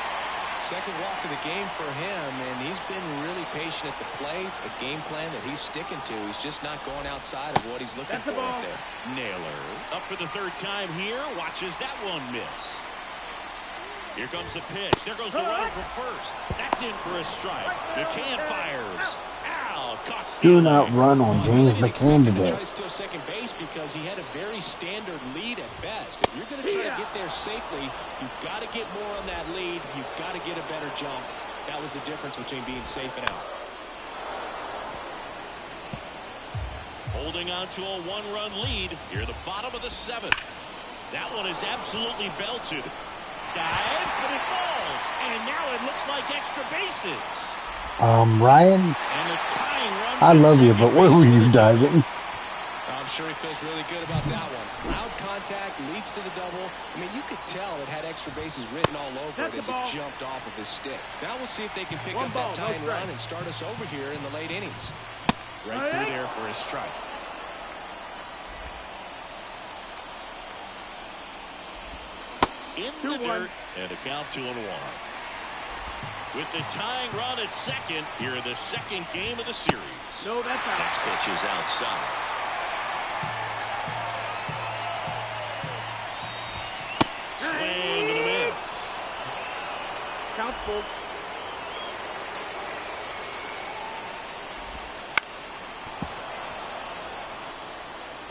Second walk of the game for him, and he's been really patient at the plate. A game plan that he's sticking to. He's just not going outside of what he's looking That's the for ball. out there. Naylor up for the third time here. Watches that one miss. Here comes the pitch. There goes the runner from first. That's in for a strike. McCann fires. Ow, caught Do stealing. not run on James McCann To today. try to steal second base because he had a very standard lead at best. If you're going to try to get there safely, you've got to get more on that lead. You've got to get a better jump. That was the difference between being safe and out. Holding on to a one-run lead here at the bottom of the seventh. That one is absolutely belted. Dives, but it falls. And now it looks like extra bases. Ryan, And the tying runs I at love you, second but where base were for you the diving? I'm sure he feels really good about that one. Loud contact leads to the double. I mean, you could tell it had extra bases written all over That's it as the ball. it jumped off of his stick. Now we'll see if they can pick One up ball, that no tying strike. run and start us over here in the late innings. Right through there for a strike. In the 2-1. dirt, and a count 2-1. With the tying run at second, here in the second game of the series. No, that's out. Next pitch is outside. Swing and a miss. Count full.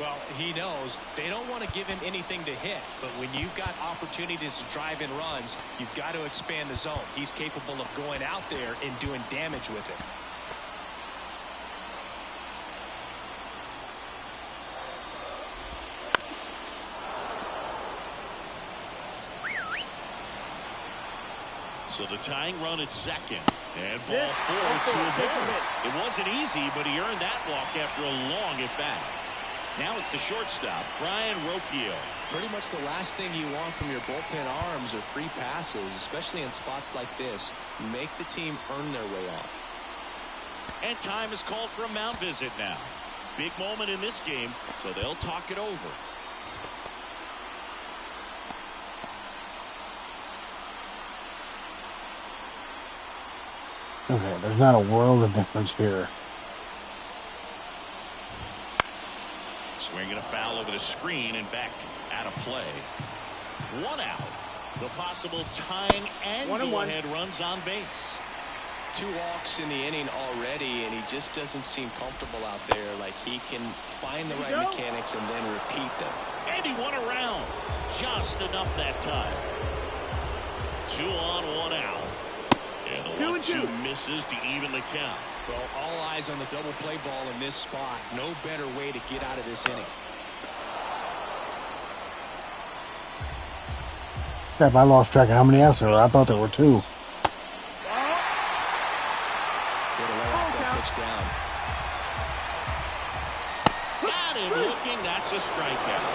Well, he knows they don't want to give him anything to hit, but when you've got opportunities to drive in runs, you've got to expand the zone. He's capable of going out there and doing damage with it. So the tying run at second. And ball four to a ball. It wasn't easy, but he earned that walk after a long at bat. Now it's the shortstop, Brian Rocchio. Pretty much the last thing you want from your bullpen arms are free passes, especially in spots like this. Make the team earn their way off. And time is called for a mound visit now. Big moment in this game, so they'll talk it over. Okay, there's not a world of difference here. Swinging a foul over the screen and back out of play. One out. The possible tying and 1-1. go-ahead runs on base. 2 walks in the inning already, and he just doesn't seem comfortable out there. Like he can find the right mechanics and then repeat them. And he won around. Just enough that time. 2 on, 1 out. And the 1-2 misses to even the count. Well, all eyes on the double play ball in this spot. No better way to get out of this inning. Crap, I lost track of how many outs there were. I thought there were 2. Way to let off that pitch down. Got him looking. That's a strikeout.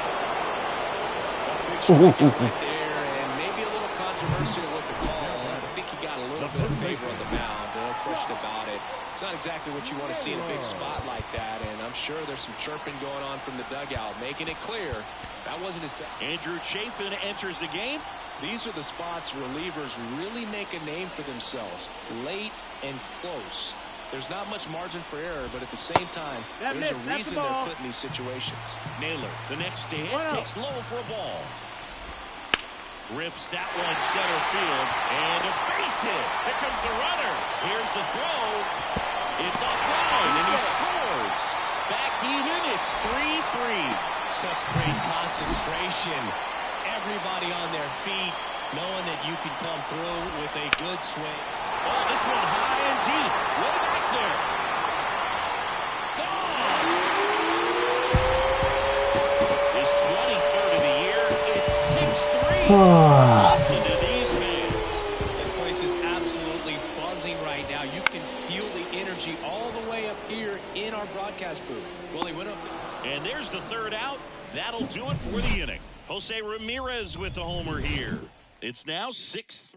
Big strikeout right there, and maybe a little controversial with the call. I think he got a little bit of favor on the mound. No question about it. It's not exactly what you want to see in a big spot like that, and I'm sure there's some chirping going on from the dugout, making it clear that wasn't his best. Andrew Chafin enters the game. These are the spots relievers really make a name for themselves, late and close. There's not much margin for error, but at the same time, there's a reason they're put in these situations. Naylor, the next day, takes low for a ball. Rips that one center field. And a base hit. Here comes the runner. Here's the throw. It's offline, and he scores. Back even, it's 3-3. Such great concentration. Everybody on their feet, knowing that you can come through with a good swing. Oh, this one high and deep. Way back there. Gone. His 23rd of the year. It's 6-3. Listen to these fans. This place is absolutely buzzing right now. You can feel the energy all the way up here in our broadcast booth. Well, he went up there. And there's the third out. That'll do it for the inning. Jose Ramirez with the homer here. It's now 6-3.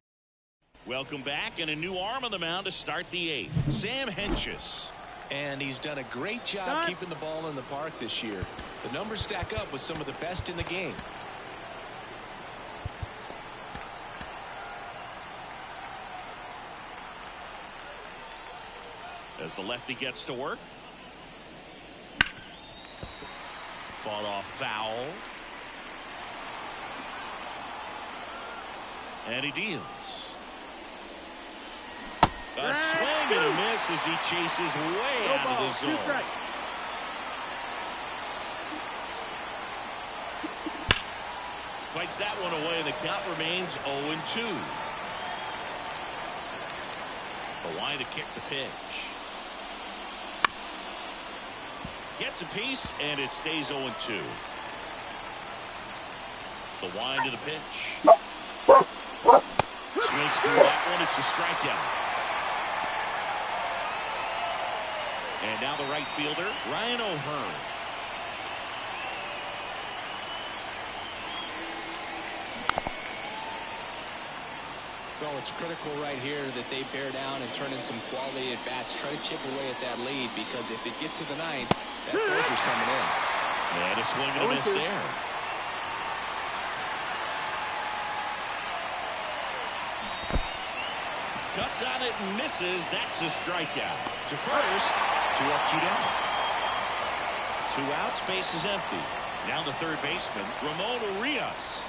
Welcome back, and a new arm on the mound to start the eighth. Sam Hentges. And he's done a great job keeping the ball in the park this year. The numbers stack up with some of the best in the game. As the lefty gets to work. Fought off foul. And he deals. A swing and a miss as he chases way out of the zone. Fights that one away, and the count remains 0-2. The line to kick the pitch. Gets a piece, and it stays 0-2. The wind to the pitch. Swings through that one. It's a strikeout. And now the right fielder, Ryan O'Hearn. Well, it's critical right here that they bear down and turn in some quality at bats. Try to chip away at that lead, because if it gets to the ninth, that closer's coming in. And a swing and a miss there. Cuts on it and misses. That's a strikeout. To first, 2 up, 2 down. 2 outs, base is empty. Now the third baseman, Ramon Urias.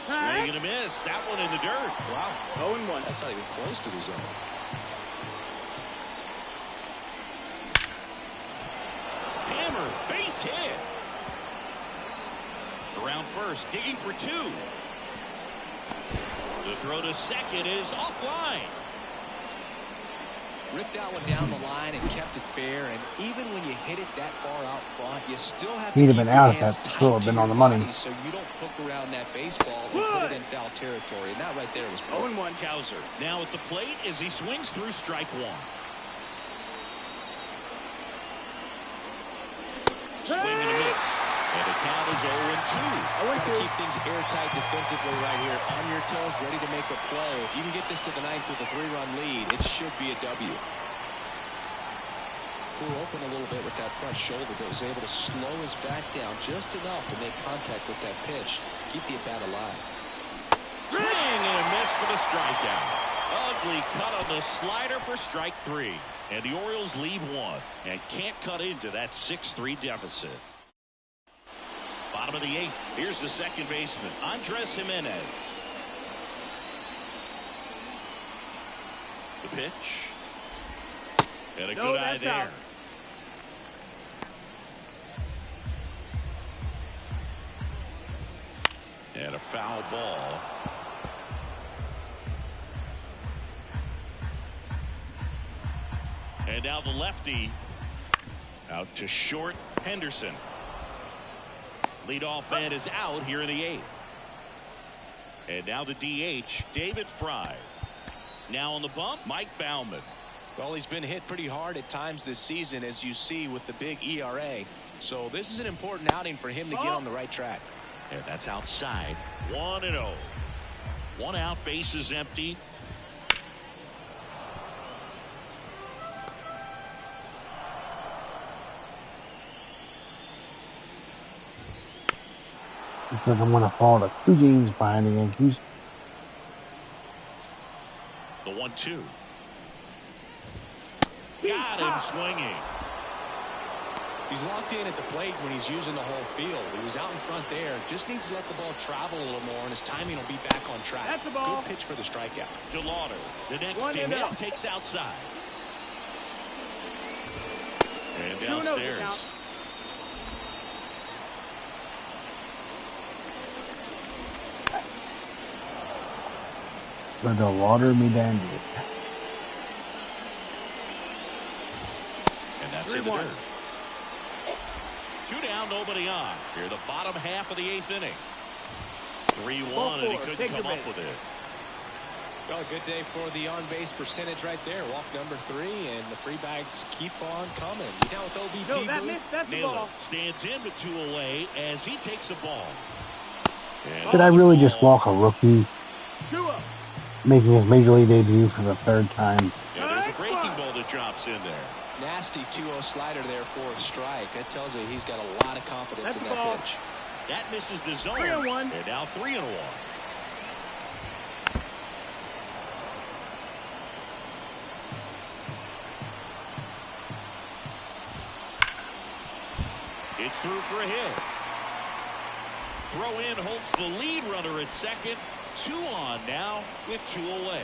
Swing and a miss. That one in the dirt. Wow. 0-1. That's not even close to the zone. Hammer, base hit. Around first, digging for 2. The throw to second is offline. Ripped that one down the line and kept it fair. And even when you hit it that far out front, you still have to keep your hands tight to your body so you don't hook around that baseball and put it in foul territory. And that right there was 0-1. Cowser now at the plate as he swings through strike 1. Swing and a miss. And the count is 0-2. Try to keep things airtight defensively right here. On your toes, ready to make a play. If you can get this to the ninth with a 3-run lead, it should be a W. Flew open a little bit with that front shoulder, but was able to slow his back down just enough to make contact with that pitch. Keep the at-bat alive. Swing and a miss for the strikeout. Ugly cut on the slider for strike 3. And the Orioles leave 1 and can't cut into that 6-3 deficit. Bottom of the 8th. Here's the second baseman, Andres Jimenez. The pitch. And a good eye there. Out. And a foul ball. And now the lefty out to short, Henderson. Leadoff man is out here in the 8th. And now the DH, David Fry. Now on the bump, Mike Baumann. Well, he's been hit pretty hard at times this season, as you see with the big ERA. So this is an important outing for him to get on the right track. And that's outside. 1-0. 1 out, base is empty. Because I'm going to fall to 2 games behind the Yankees. The 1-2. Got him swinging. He's locked in at the plate when he's using the whole field. He was out in front there. Just needs to let the ball travel a little more, and his timing will be back on track. That's the ball. Good pitch for the strikeout. De Lauter, the next One to and hit, out. takes outside. And 2-0 downstairs. count. The De Lauter me dandy. And that's in the 3-1. dirt. 2 down, nobody on. Here, the bottom half of the 8th inning. 3-1, and he couldn't Take come the up base. with it. Well, a good day for the on-base percentage right there. Walk number 3, and the free bags keep on coming. You down with OBP? No, that Boo? missed. That's the Naylor ball. stands in with 2 away as he takes a ball. And Did I really just walk a rookie 2-0. making his major league debut for the 3rd time? Yeah, there's a breaking ball that drops in there. Nasty 2-0 slider there for a strike. That tells you he's got a lot of confidence That's in the that ball. pitch. That misses the zone. 3-1. And now 3-1. It's through for a hit. Throw in holds the lead runner at second. 2 on now with 2 away.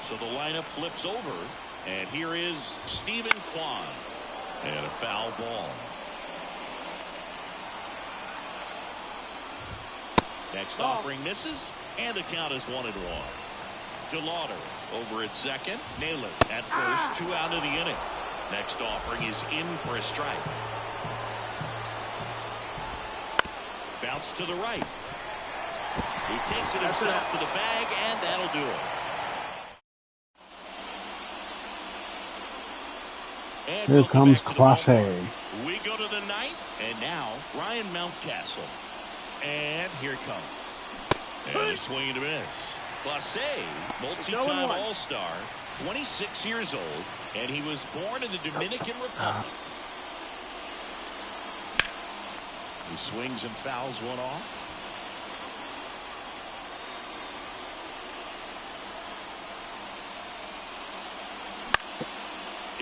So the lineup flips over. And here is Stephen Kwan. And a foul ball. Next offering misses. And the count is 1-1. De Lauter over at second. Naylor at first. 2 out of the inning. Next offering is in for a strike. Bounce to the right. He takes it himself to the bag, and that'll do it. And Here welcome comes back to the Clase. ballpark. We go to the 9th, and now Ryan Mountcastle. And here it comes. And a swing and a miss. Clase, multi-time 0-1. All-Star, 26 years old, and he was born in the Dominican Republic. He swings and fouls one off.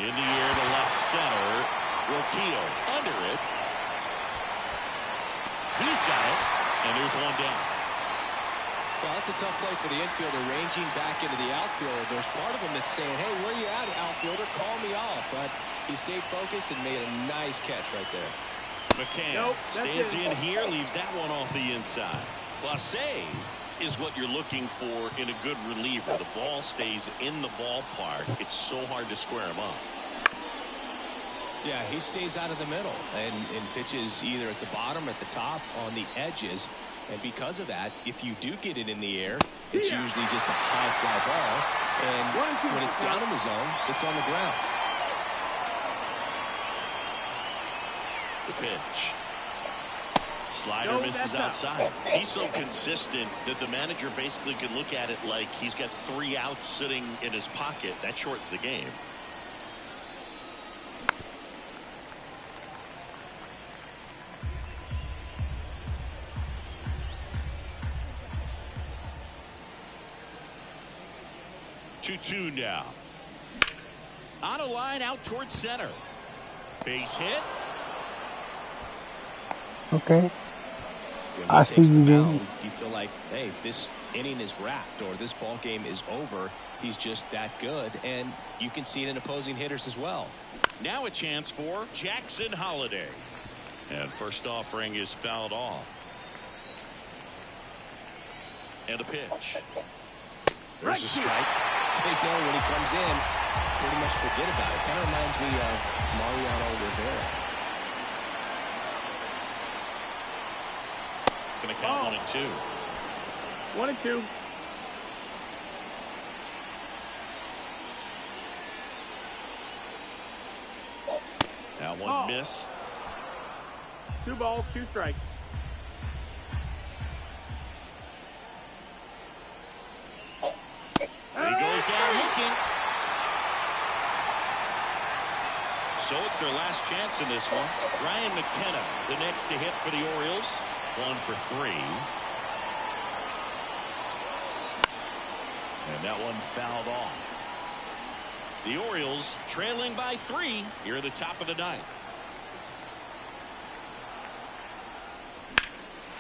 In the air to left center. Roquillo under it. He's got it. And there's one down. Well, that's a tough play for the infielder, ranging back into the outfield. There's part of him that's saying, hey, where you at, outfielder? Call me off. But he stayed focused and made a nice catch right there. McCann Nope, stands that's in here, leaves that one off the inside. Clase is what you're looking for in a good reliever. The ball stays in the ballpark. It's so hard to square him up. Yeah, he stays out of the middle and pitches either at the bottom or at the top on the edges. And because of that, if you do get it in the air, it's usually just a high fly ball. And when it's down in the zone, it's on the ground. The pitch. Slider misses outside. He's so consistent that the manager basically can look at it like he's got 3 outs sitting in his pocket. That shortens the game. Two now. On a line out towards center. Base hit. Okay. When I he takes see the you, mound, Jim. you feel like, hey, this inning is wrapped or this ball game is over. He's just that good, and you can see it in opposing hitters as well. Now a chance for Jackson Holiday. And first offering is fouled off. And a pitch. There's a strike. They know when he comes in, pretty much forget about it. Kind of reminds me of Mariano Rivera. Going to count 1 and 2. 1 and 2. That one missed. 2 balls, 2 strikes. He goes down looking. So it's their last chance in this one. Ryan McKenna, the next to hit for the Orioles. 1 for 3. And that one fouled off. The Orioles trailing by 3 here at the top of the 9th.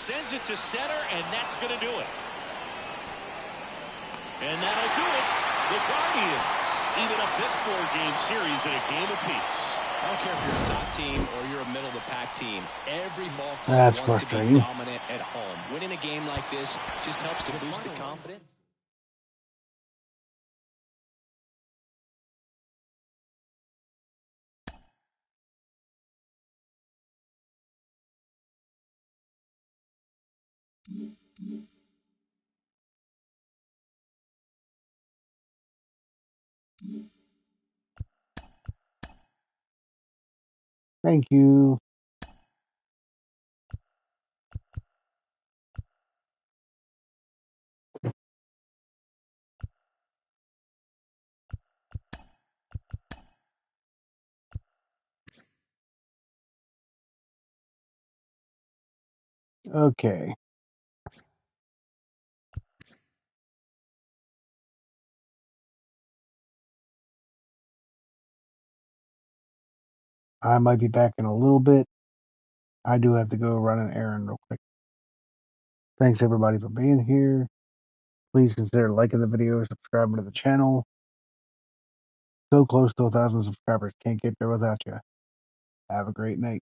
Sends it to center, and that's going to do it. And that'll do it. The Guardians even up this 4-game series in a game apiece. I don't care if you're a top team or you're a middle-of-the-pack team. Every ball club wants to be dominant at home. Winning a game like this just helps to boost the confidence. Thank you. Okay. I might be back in a little bit. I do have to go run an errand real quick. Thanks everybody for being here. Please consider liking the video, subscribing to the channel. So close to 1,000 subscribers. Can't get there without you. Have a great night.